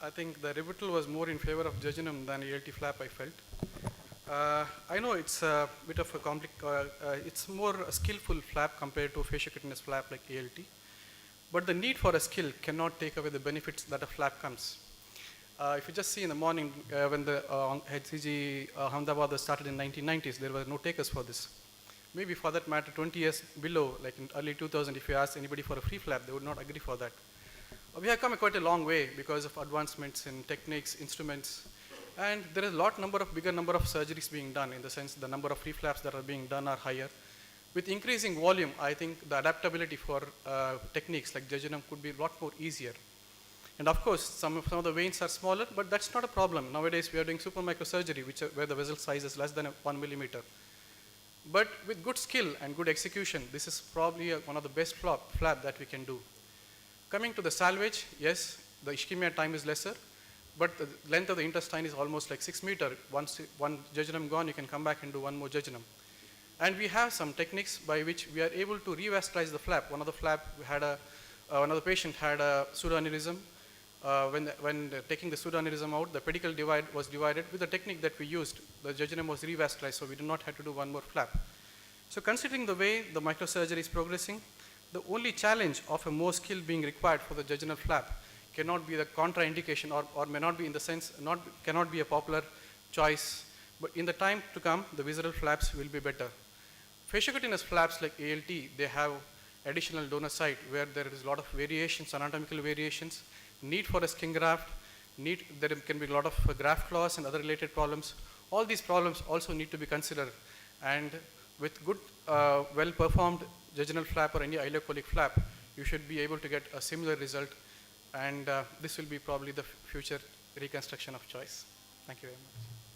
I think the rebuttal was more in favor of jejunum than ALT flap, I felt. I know it's a bit of a it's more a skillful flap compared to a faciocutaneous flap like ALT. But the need for a skill cannot take away the benefits that a flap comes. If you just see in the morning when the HCG Ahmedabad was started in 1990s, there were no takers for this. Maybe for that matter, 20 years below, like in early 2000, if you ask anybody for a free flap, they would not agree for that. We have come quite a long way because of advancements in techniques, instruments, and there is a bigger number of surgeries being done, in the sense the number of free flaps that are being done are higher. With increasing volume, I think the adaptability for techniques like jejunum could be a lot more easier. And of course, some of the veins are smaller, but that's not a problem. Nowadays, we are doing super microsurgery, where the vessel size is less than 1 millimeter. But with good skill and good execution, this is probably one of the best flap that we can do. Coming to the salvage, yes, the ischemia time is lesser, but the length of the intestine is almost like 6 meters. Once one jejunum gone, you can come back and do one more jejunum. And we have some techniques by which we are able to revascularize the flap. One of the patient had a pseudoaneurysm. When taking the pseudoaneurysm out, the pedicle was divided. With the technique that we used, the jejunum was revascularized, so we did not have to do one more flap. So considering the way the microsurgery is progressing, the only challenge of a more skill being required for the jejunal flap cannot be the contraindication, or may not be, in the sense, cannot be a popular choice. But in the time to come, the visceral flaps will be better. Faciocutaneous flaps like ALT, they have additional donor site where there is a lot of variations, anatomical variations, need for a skin graft, there can be a lot of graft loss and other related problems. All these problems also need to be considered. And with good, well-performed jejunal flap or any ileocolic flap, you should be able to get a similar result. And this will be probably the future reconstruction of choice. Thank you very much.